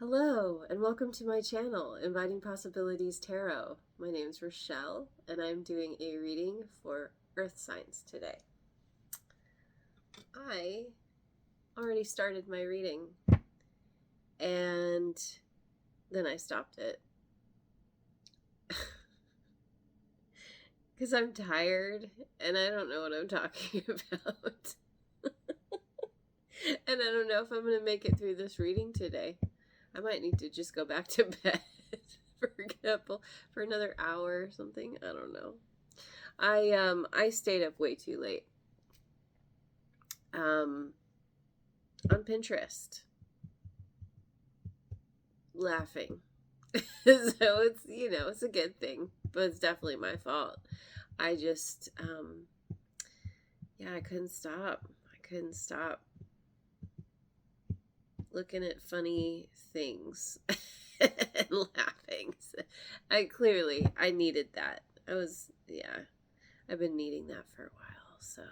Hello, and welcome to my channel, Inviting Possibilities Tarot. My name is Rochelle, and I'm doing a reading for Earth signs today. I already started my reading, and then I stopped it. Because I'm tired, and I don't know what I'm talking about. And I don't know if I'm going to make it through this reading today. I might need to just go back to bed, for example, for another hour or something. I don't know. I stayed up way too late. On Pinterest, laughing. So it's a good thing, but it's definitely my fault. I just, I couldn't stop. Looking at funny things and laughing. I needed that. I've been needing that for a while. So,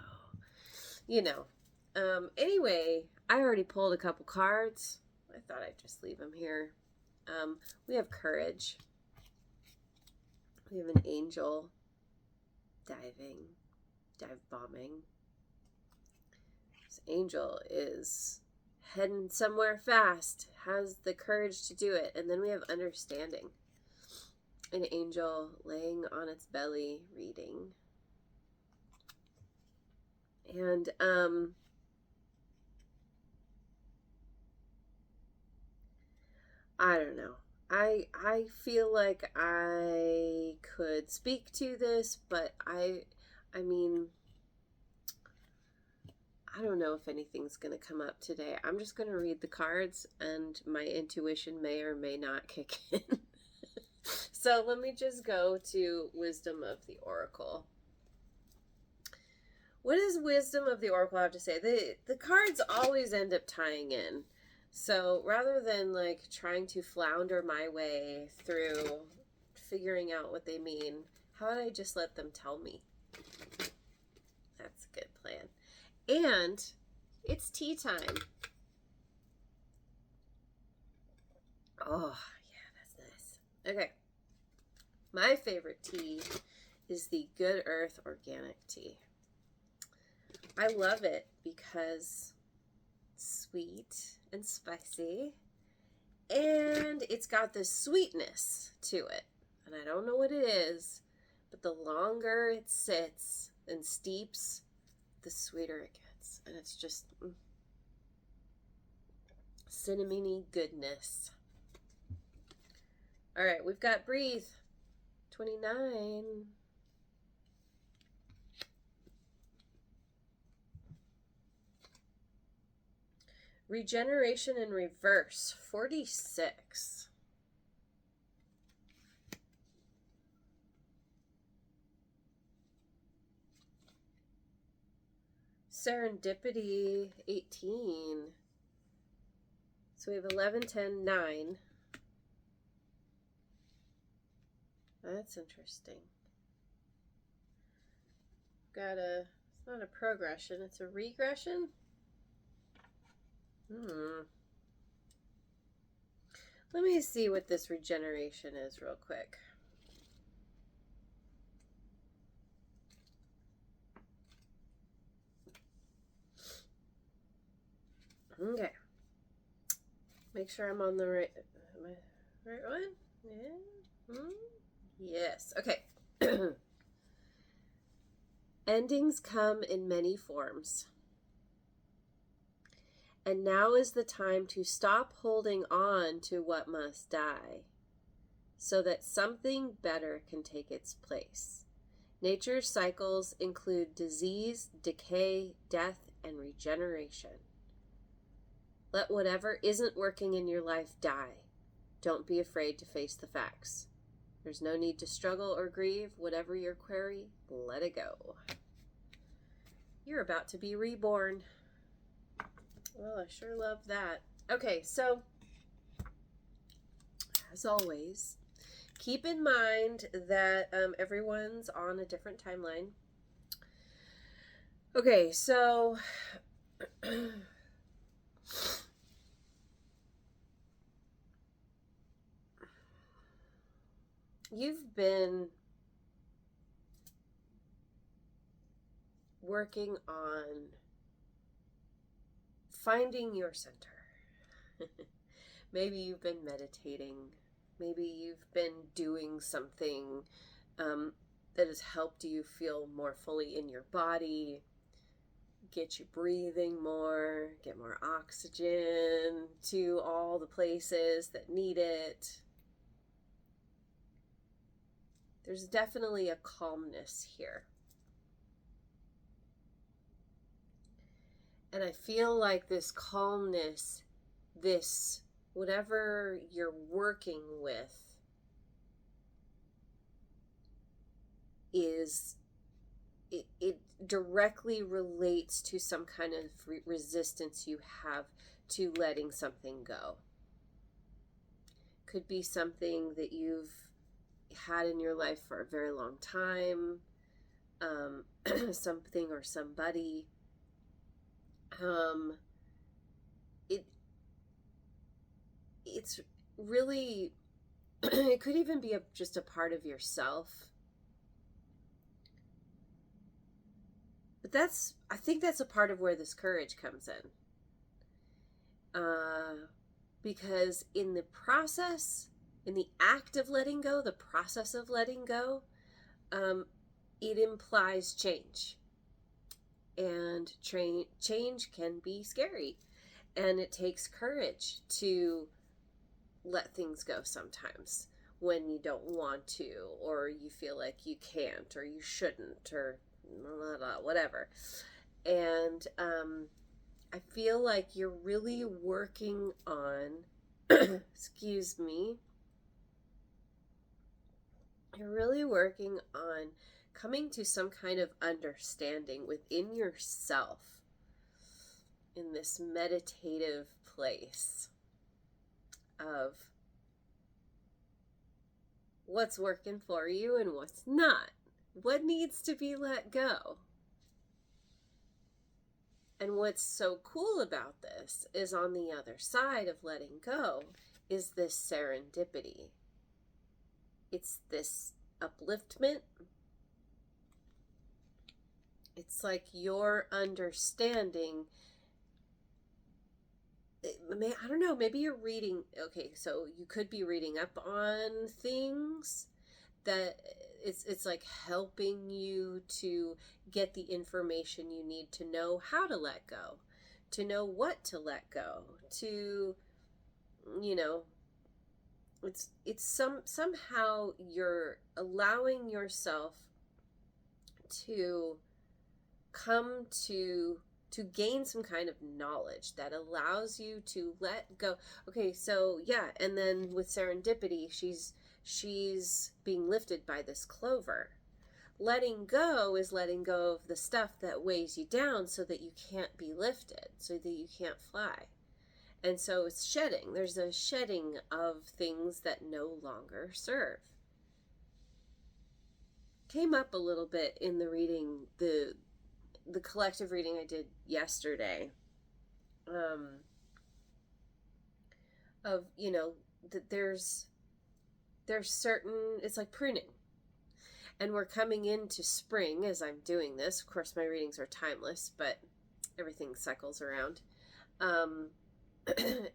anyway, I already pulled a couple cards. I thought I'd just leave them here. We have courage. We have an angel dive bombing. This angel is heading somewhere fast, has the courage to do it. And then we have understanding. An angel laying on its belly reading. And I don't know. I feel like I could speak to this, but I mean, I don't know if anything's going to come up today. I'm just going to read the cards, and my intuition may or may not kick in. So let me just go to Wisdom of the Oracle. What does Wisdom of the Oracle have to say? The cards always end up tying in. So rather than like trying to flounder my way through figuring out what they mean, how would I just let them tell me? That's a good plan. And it's tea time. Oh, yeah, that's nice. Okay. My favorite tea is the Good Earth Organic Tea. I love it because it's sweet and spicy, and it's got this sweetness to it. And I don't know what it is, but the longer it sits and steeps, the sweeter it gets. And it's just cinnamony goodness. All right, we've got Breathe 29. Regeneration in Reverse 46. Serendipity 18. So we have 11, 10, 9. That's interesting. It's not a progression, it's a regression. Let me see what this regeneration is real quick. Okay. Make sure I'm on the right one? Yeah. Yes. Okay. Endings come in many forms. And now is the time to stop holding on to what must die, so that something better can take its place. Nature's cycles include disease, decay, death, and regeneration. Let whatever isn't working in your life die. Don't be afraid to face the facts. There's no need to struggle or grieve. Whatever your query, let it go. You're about to be reborn. Well, I sure love that. Okay, so as always, keep in mind that everyone's on a different timeline. Okay, so you've been working on finding your center. Maybe you've been meditating. Maybe you've been doing something that has helped you feel more fully in your body, get you breathing more, get more oxygen to all the places that need it. There's definitely a calmness here. And I feel like this calmness, this whatever you're working with, it directly relates to some kind of resistance you have to letting something go. Could be something that you've had in your life for a very long time, something or somebody. It's really, it could even be just a part of yourself. But I think that's a part of where this courage comes in. Because in the process, in the act of letting go, the process of letting go, it implies change. And change can be scary. And it takes courage to let things go sometimes when you don't want to, or you feel like you can't, or you shouldn't, or blah, blah, blah, whatever. And I feel like you're really working on, excuse me, you're really working on coming to some kind of understanding within yourself in this meditative place of what's working for you and what's not. What needs to be let go? And what's so cool about this is on the other side of letting go is this serendipity. It's this upliftment. It's like your understanding. I don't know, maybe you're reading, okay, so you could be reading up on things that it's like helping you to get the information you need to know how to let go, to know what to let go, to, you know, it's somehow you're allowing yourself to come to gain some kind of knowledge that allows you to let go. Okay, so yeah, and then with serendipity, she's being lifted by this clover. Letting go is letting go of the stuff that weighs you down so that you can't be lifted, so that you can't fly. And so it's shedding. There's a shedding of things that no longer serve. Came up a little bit in the reading, the collective reading I did yesterday, of, you know, that there's certain, it's like pruning. And we're coming into spring as I'm doing this. Of course, my readings are timeless, but everything cycles around.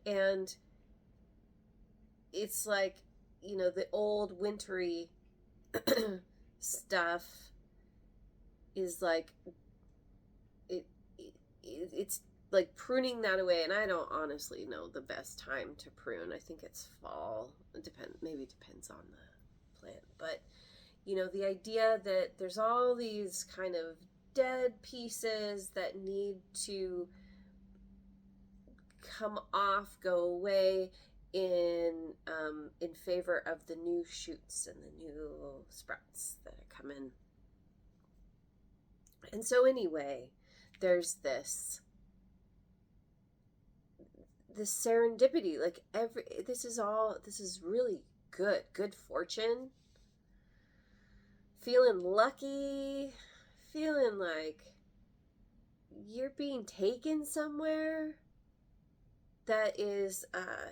And it's like, you know, the old wintry stuff is like, it's like pruning that away. And I don't honestly know the best time to prune. I think it's fall. Maybe it depends on the plant. But, you know, the idea that there's all these kind of dead pieces that need to come off, go away in favor of the new shoots and the new sprouts that are coming. And so anyway, there's this serendipity, like this is really good fortune, feeling lucky, feeling like you're being taken somewhere that is,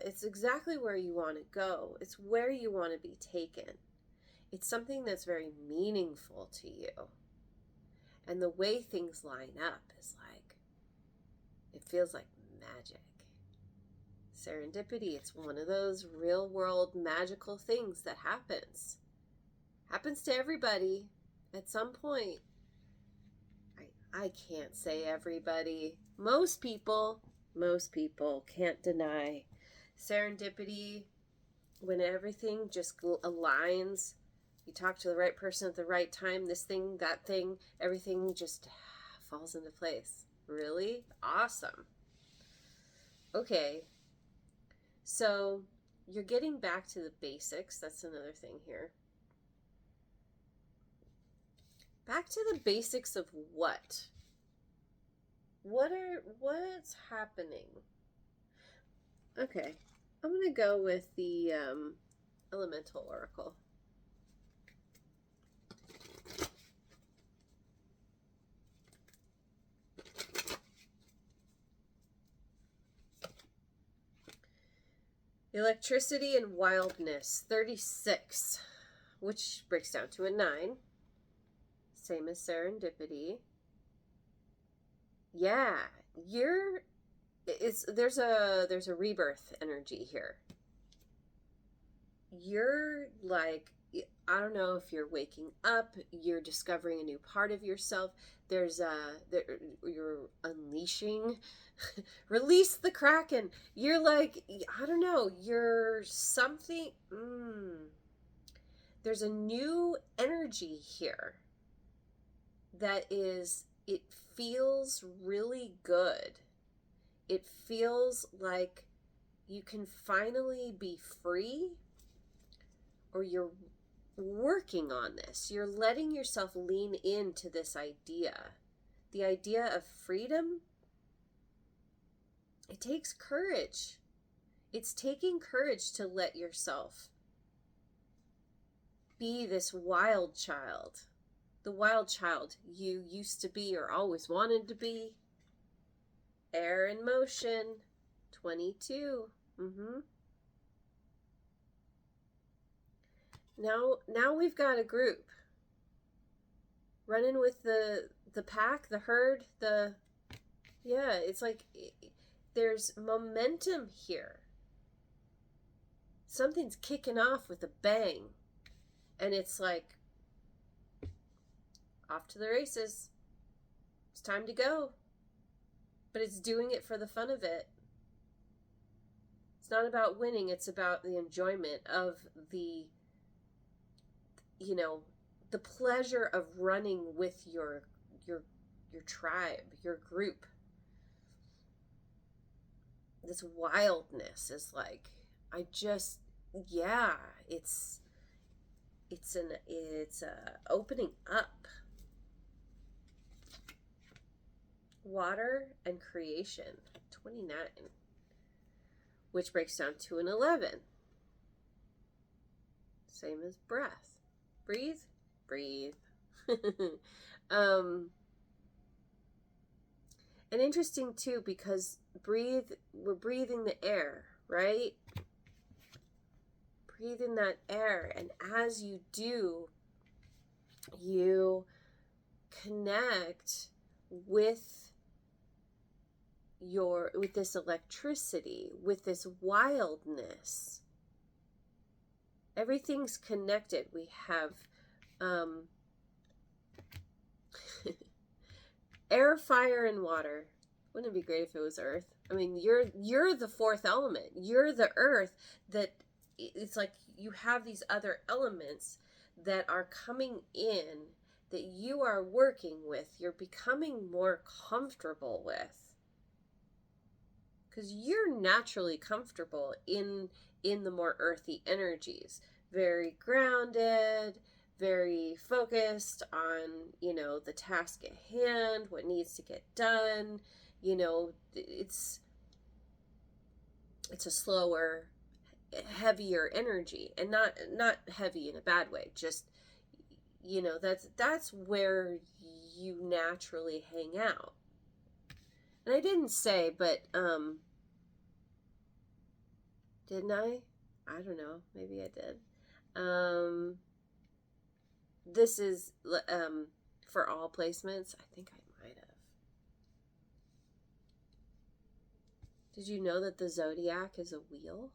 it's exactly where you want to go. It's where you want to be taken. It's something that's very meaningful to you. And the way things line up is like, it feels like magic. Serendipity, it's one of those real world magical things that happens to everybody at some point. I can't say everybody. Most people can't deny serendipity, when everything just aligns. You talk to the right person at the right time, this thing, that thing, everything just falls into place. Really awesome. Okay, so you're getting back to the basics. That's another thing here. Back to the basics of what? What's happening? Okay, I'm going to go with the Elemental Oracle. Electricity and Wildness, 36, which breaks down to a 9. Same as Serendipity. Yeah, there's a rebirth energy here. You're like, I don't know if you're waking up, you're discovering a new part of yourself. You're unleashing, release the Kraken. You're like, I don't know, you're something. There's a new energy here that is, it feels really good. It feels like you can finally be free, or you're working on this. You're letting yourself lean into this idea. The idea of freedom, it takes courage. It's taking courage to let yourself be this wild child. The wild child you used to be or always wanted to be. Air in motion, 22. Now we've got a group running with the pack, the herd, it's like there's momentum here. Something's kicking off with a bang, and it's like, off to the races. It's time to go. But it's doing it for the fun of it. It's not about winning, it's about the enjoyment of the pleasure of running with your tribe, your group. This wildness is like, it's opening up. Water and creation, 29, which breaks down to an 11. Same as breath. Breathe. And interesting too, because we're breathing the air, right? Breathe in that air, and as you do, you connect with this electricity, with this wildness. Everything's connected. We have air, fire, and water. Wouldn't it be great if it was earth? I mean, you're the fourth element. You're the earth. That it's like you have these other elements that are coming in, that you are working with, you're becoming more comfortable with. Because you're naturally comfortable in the more earthy energies. Very grounded, very focused on, the task at hand, what needs to get done. It's a slower, heavier energy, and not heavy in a bad way, just that's where you naturally hang out. And I didn't say, but didn't I don't know, maybe I did. this is for all placements. I think I might have. Did you know that the zodiac is a wheel?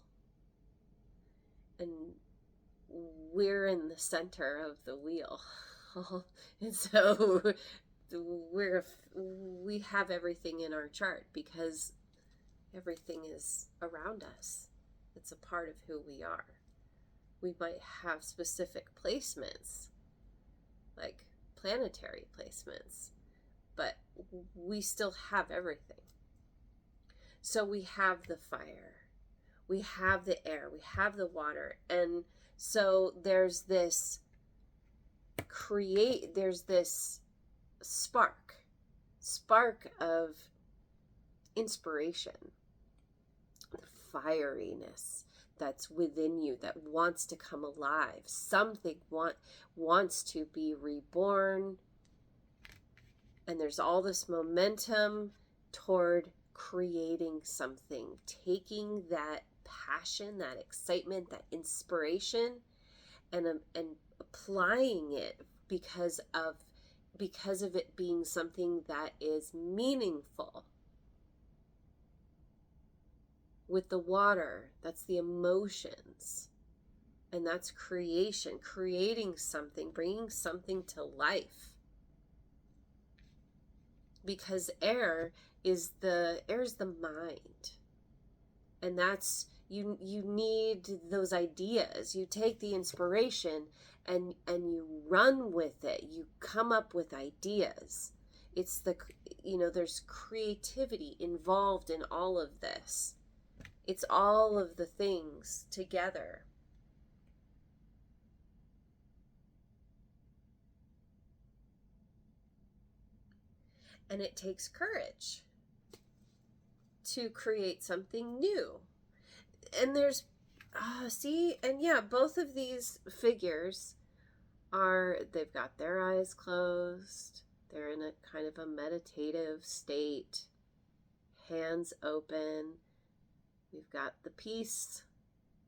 And we're in the center of the wheel. And so we have everything in our chart because everything is around us. It's a part of who we are. We might have specific placements, like planetary placements, but we still have everything. So we have the fire, we have the air, we have the water, and so there's this spark of inspiration, the fieriness that's within you that wants to come alive. Something wants to be reborn, and there's all this momentum toward creating something, taking that passion, that excitement, that inspiration, and applying it because of it being something that is meaningful. With the water, that's the emotions, and that's creation, creating something, bringing something to life. Because air is the mind, and that's you need those ideas. You take the inspiration and you run with it. You come up with ideas. It's there's creativity involved in all of this. It's all of the things together. And it takes courage to create something new. And there's, both of these figures they've got their eyes closed. They're in a kind of a meditative state, hands open. We've got the peace,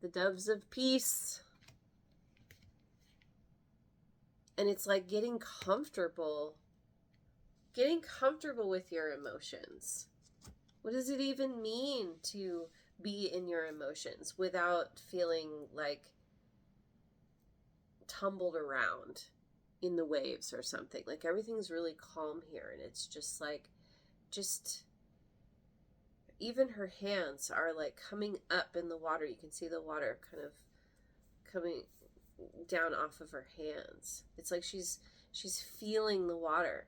the doves of peace. And it's like getting comfortable with your emotions. What does it even mean to be in your emotions without feeling like tumbled around in the waves or something? Like everything's really calm here, and it's just like, even her hands are like coming up in the water. You can see the water kind of coming down off of her hands. It's like she's feeling the water.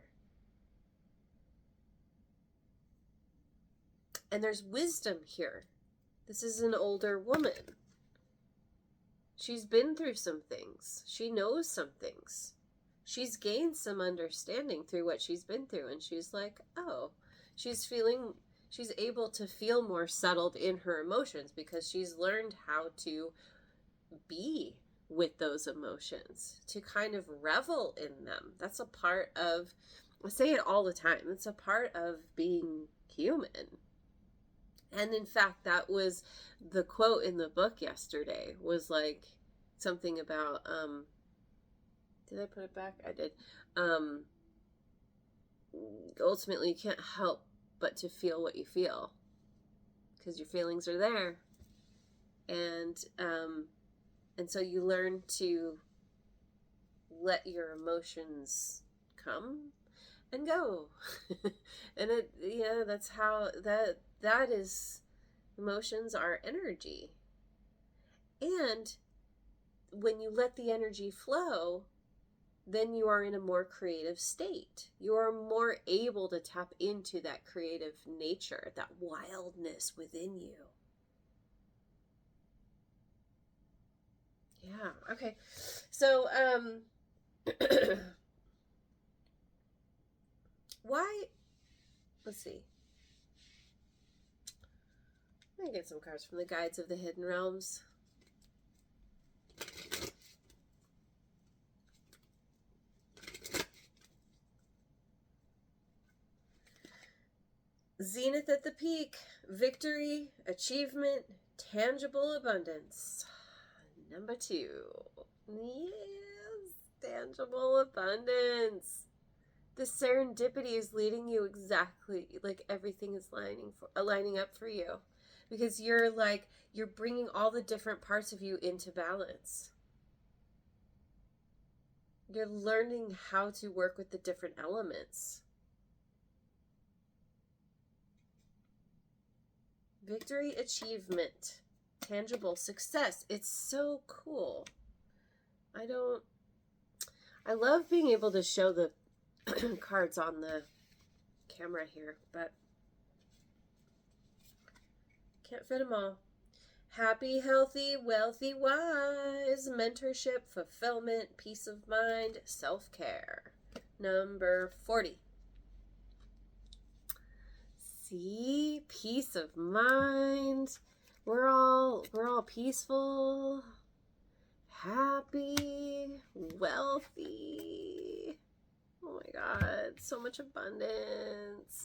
And there's wisdom here. This is an older woman. She's been through some things. She knows some things. She's gained some understanding through what she's been through. And she's like, oh, she's able to feel more settled in her emotions because she's learned how to be with those emotions, to kind of revel in them. That's a part of, I say it all the time, it's a part of being human. And in fact, that was the quote in the book yesterday, was like something about, did I put it back? I did. Ultimately, you can't help but to feel what you feel because your feelings are there. And so you learn to let your emotions come and go. And that's how that is, emotions are energy. And when you let the energy flow, then you are in a more creative state. You are more able to tap into that creative nature, that wildness within you. Yeah, okay. So, let's see. I'm going to get some cards from the Guides of the Hidden Realms. Zenith at the peak, victory, achievement, tangible abundance. Number 2. Yes, tangible abundance. The serendipity is leading you exactly like everything is lining up for you, because you're bringing all the different parts of you into balance. You're learning how to work with the different elements. Victory, achievement, tangible success. It's so cool. I love being able to show the cards on the camera here, but can't fit them all. Happy, healthy, wealthy, wise, mentorship, fulfillment, peace of mind, self-care. Number 40. See, peace of mind. We're all peaceful, happy, wealthy. Oh my God, so much abundance.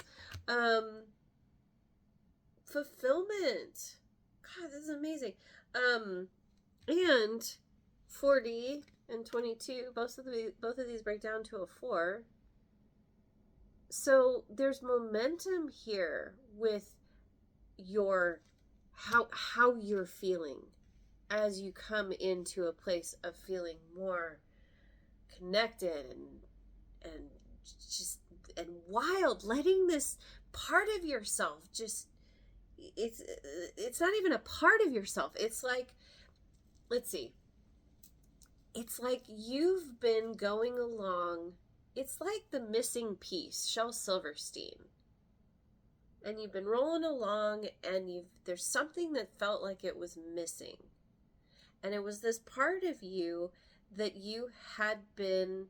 Fulfillment. God, this is amazing. And 40 and 22, both of these break down to a 4. So there's momentum here with your how you're feeling as you come into a place of feeling more connected and wild, letting this part of yourself just, it's not even a part of yourself. It's like, let's see. It's like you've been going along. It's like the missing piece, Shel Silverstein. And you've been rolling along and there's something that felt like it was missing. And it was this part of you that you had been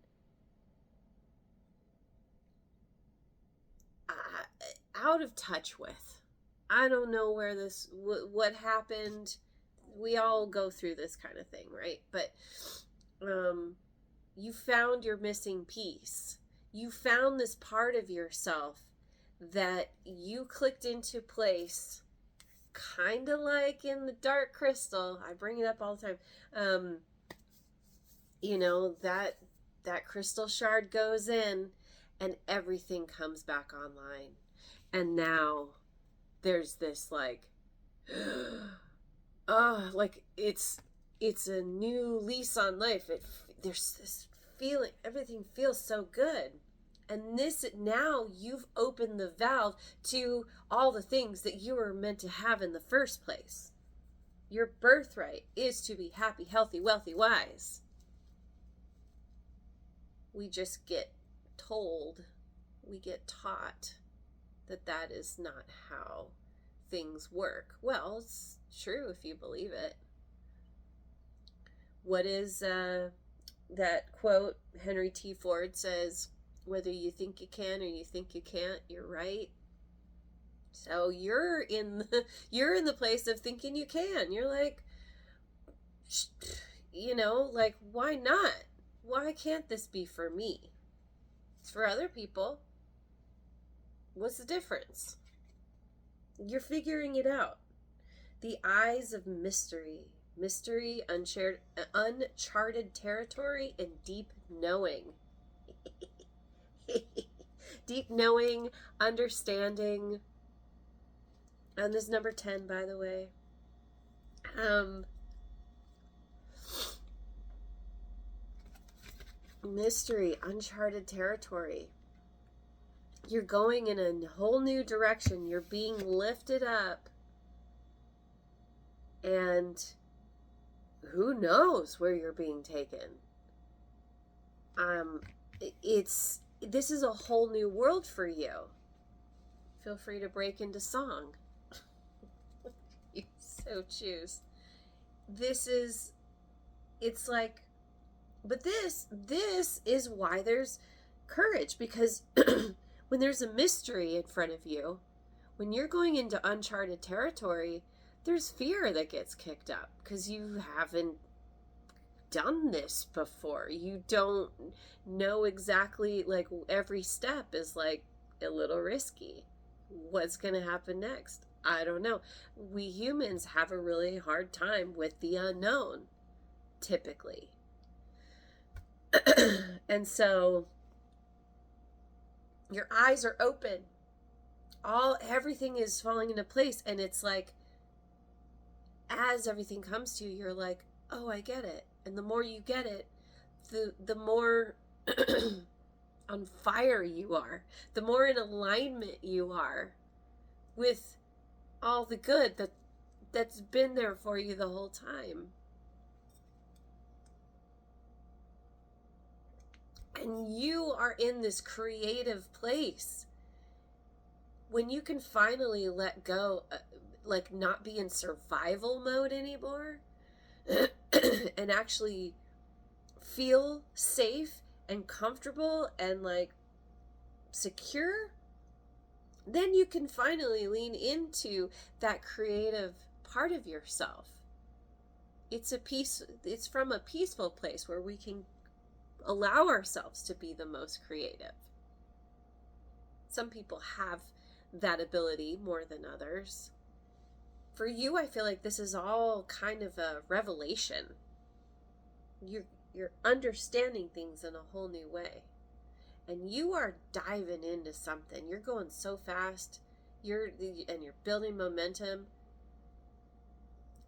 out of touch with. I don't know where what happened. We all go through this kind of thing, right? But you found your missing piece. You found this part of yourself that you clicked into place, kind of like in the dark crystal. I bring it up all the time. That crystal shard goes in and everything comes back online. And now there's this like it's a new lease on life. There's this feeling, everything feels so good. And now you've opened the valve to all the things that you were meant to have in the first place. Your birthright is to be happy, healthy, wealthy, wise. We just get told, we get taught that is not how things work. Well, it's true if you believe it. What is that quote? Henry T. Ford says, whether you think you can or you think you can't, you're right. So you're in the place of thinking you can. You're like, why not? Why can't this be for me? It's for other people. What's the difference? You're figuring it out. The eyes of mystery, uncharted territory, and deep knowing. Deep knowing, understanding. And this is number 10, by the way. Mystery, uncharted territory. You're going in a whole new direction. You're being lifted up. And who knows where you're being taken? This is a whole new world for you. Feel free to break into song. You so choose. But this is why there's courage, because when there's a mystery in front of you, when you're going into uncharted territory, there's fear that gets kicked up because you haven't done this before. You don't know exactly, like, every step is like a little risky. What's going to happen next? I don't know. We humans have a really hard time with the unknown, typically. And so your eyes are open. Everything is falling into place. And it's like, as everything comes to you, you're like, oh, I get it. And the more you get it, the more on fire you are, the more in alignment you are with all the good that's been there for you the whole time. And you are in this creative place when you can finally let go, like not be in survival mode anymore, and actually feel safe and comfortable and like secure. Then you can finally lean into that creative part of yourself. It's from a peaceful place where we can allow ourselves to be the most creative. Some people have that ability more than others. For you, I feel like this is all kind of a revelation. You're understanding things in a whole new way. And you are diving into something. You're going so fast. You're building momentum.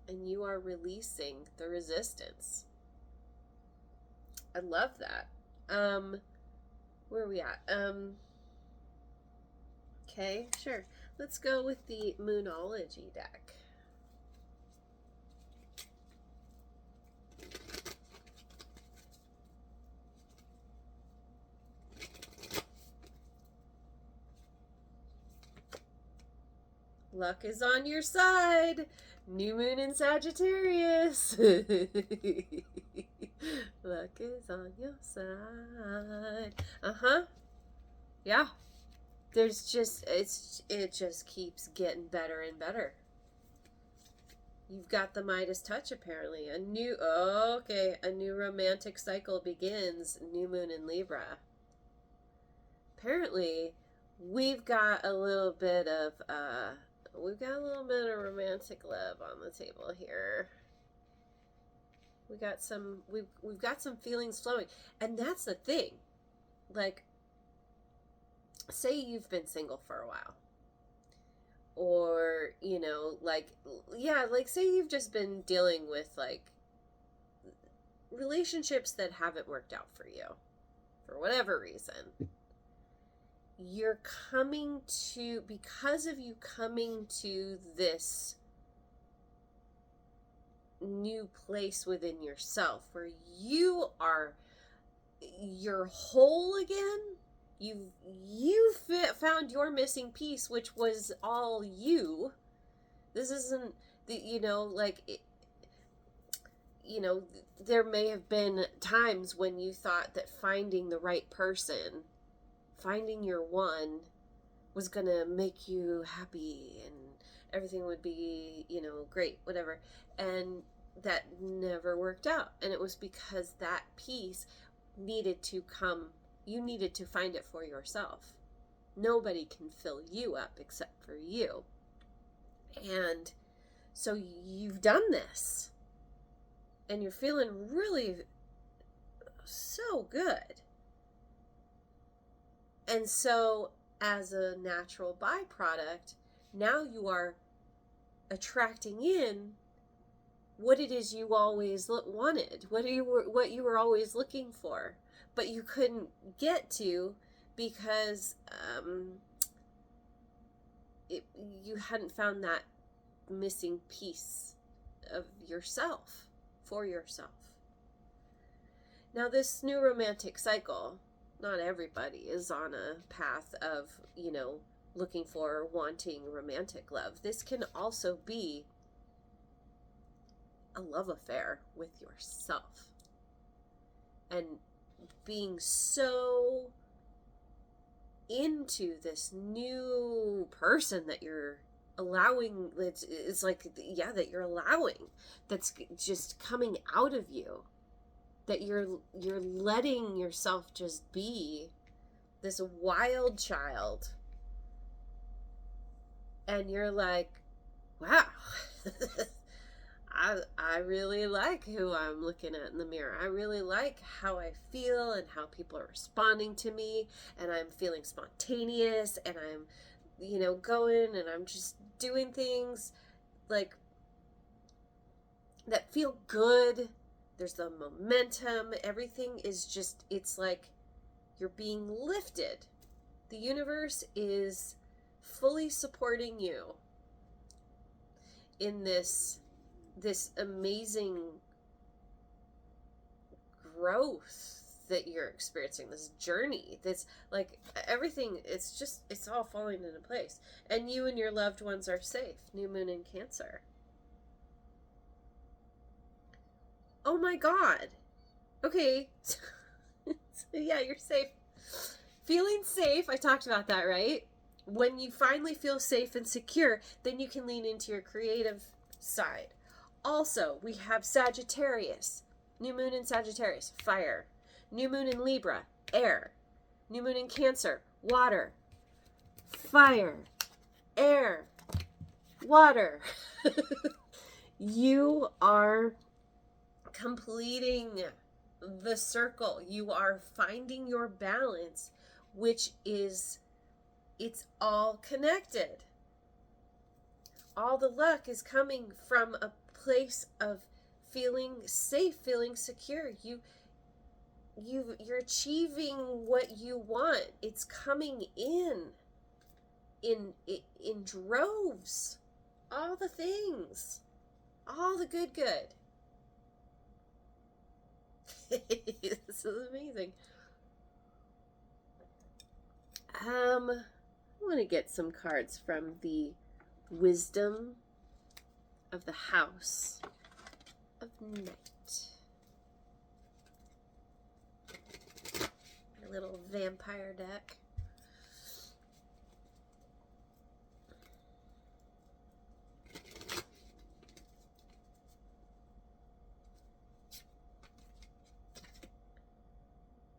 And you are releasing the resistance. I love that. Where are we at? Okay, sure. Let's go with the Moonology deck. Luck is on your side. New moon in Sagittarius. Luck is on your side. Yeah. There's just, it just keeps getting better and better. You've got the Midas touch, apparently. A new romantic cycle begins. New moon in Libra. Apparently, we've got a little bit of romantic love on the table here. We've got some feelings flowing. And that's the thing. Like, say you've been single for a while. Or, say you've just been dealing with, like, relationships that haven't worked out for you. For whatever reason. Because of you coming to this new place within yourself where you're whole again. You found your missing piece, which was all you. This isn't there may have been times when you thought that finding the right person, finding your one, was gonna make you happy and everything would be, great, whatever. And that never worked out. And it was because that piece needed to come. You needed to find it for yourself. Nobody can fill you up except for you. And so you've done this. And you're feeling really so good. And so as a natural byproduct, now you are attracting in what it is you always wanted, what you were always looking for, but you couldn't get to because you hadn't found that missing piece of yourself for yourself. Now, this new romantic cycle, not everybody is on a path of, looking for or wanting romantic love. This can also be a love affair with yourself. And being so into this new person that you're allowing, that you're allowing, that's just coming out of you, that you're letting yourself just be this wild child. And you're like, wow, I really like who I'm looking at in the mirror. I really like how I feel and how people are responding to me, and I'm feeling spontaneous, and I'm, going and I'm just doing things like that feel good. There's the momentum. Everything is just, it's like you're being lifted. The universe is fully supporting you in this amazing growth that you're experiencing, this journey that's like everything, it's all falling into place, and you and your loved ones are safe. New moon in Cancer. Oh my god. Okay. So yeah, you're safe. Feeling safe, I talked about that, right? When you finally feel safe and secure, then you can lean into your creative side. Also, we have Sagittarius. New moon in Sagittarius, fire. New moon in Libra, air. New moon in Cancer, water. Fire, air, water. You are completing the circle. You are finding your balance, which is, it's all connected. All the luck is coming from a place of feeling safe, feeling secure. You're achieving what you want. It's coming in droves. All the things, all the good. This is amazing. I want to get some cards from the wisdom of the House of Night. My little vampire deck.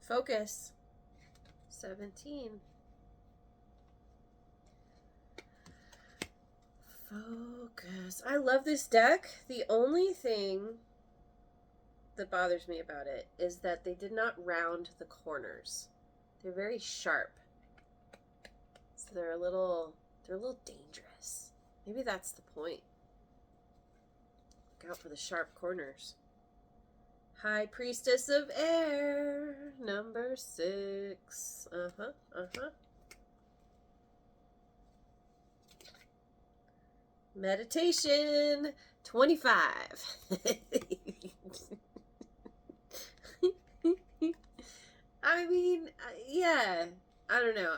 Focus. 17. Focus. I love this deck. The only thing that bothers me about it is that they did not round the corners. They're very sharp. So they're a little dangerous. Maybe that's the point. Look out for the sharp corners. High Priestess of Air, number 6. Meditation 25. I mean, yeah, I don't know.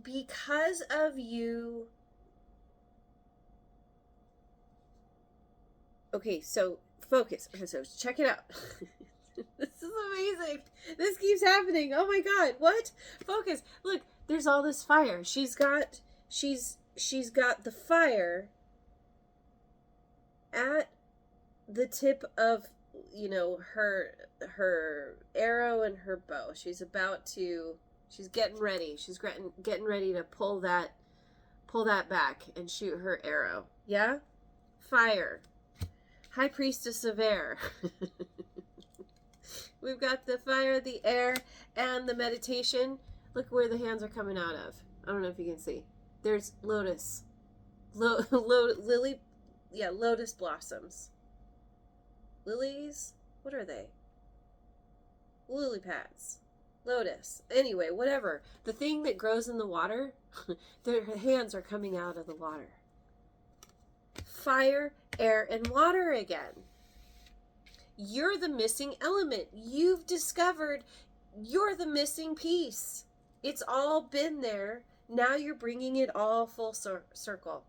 Because of you. Okay, so focus. Okay, so check it out. This is amazing. This keeps happening. Oh my god, what? Focus. Look, there's all this fire. She's got the fire at the tip of, her arrow and her bow. She's getting ready. She's getting ready to pull that back and shoot her arrow. Yeah? Fire. High Priestess of Air. We've got the fire, the air, and the meditation. Look where the hands are coming out of. I don't know if you can see. There's lotus. Lily. Yeah, lotus blossoms. Lilies? What are they? Lily pads. Lotus. Anyway, whatever. The thing that grows in the water, their hands are coming out of the water. Fire, air, and water again. You're the missing element. You've discovered you're the missing piece. It's all been there. Now you're bringing it all full circle.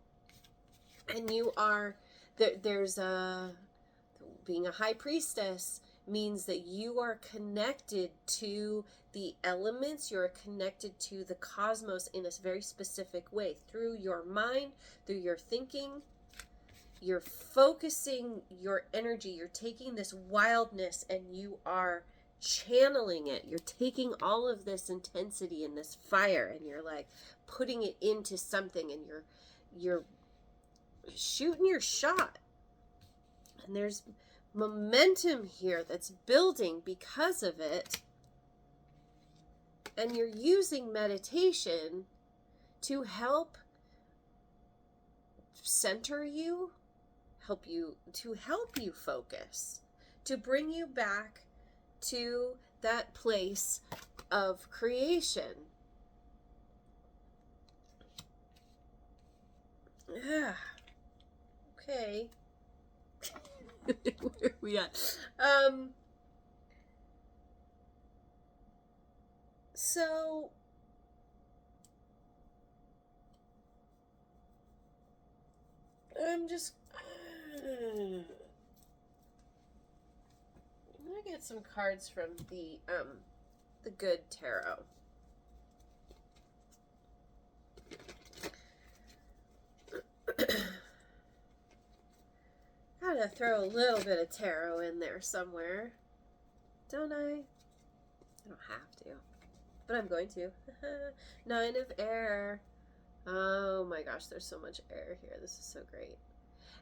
And you are, being a high priestess means that you are connected to the elements. You're connected to the cosmos in a very specific way. Through your mind, through your thinking. You're focusing your energy. You're taking this wildness and you are channeling it. You're taking all of this intensity and this fire, and you're like putting it into something, and you're shooting your shot. And there's momentum here that's building because of it. And you're using meditation to help center you, help you focus, to bring you back to that place of creation. Yeah. Okay. Where are we at? So I'm just I'm gonna get some cards from the Good Tarot. Gotta throw a little bit of tarot in there somewhere, don't I? I don't have to, but I'm going to. 9 of Air. Oh my gosh, there's so much air here. This is so great.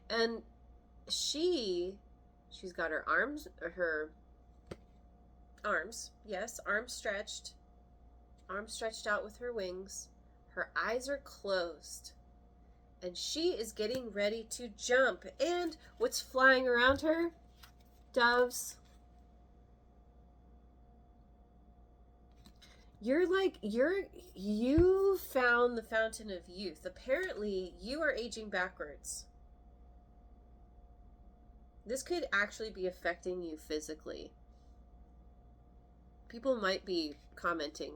And she's got her arms, yes, arms stretched out with her wings. Her eyes are closed. And she is getting ready to jump. And what's flying around her? Doves. You found the fountain of youth. Apparently, you are aging backwards. This could actually be affecting you physically. People might be commenting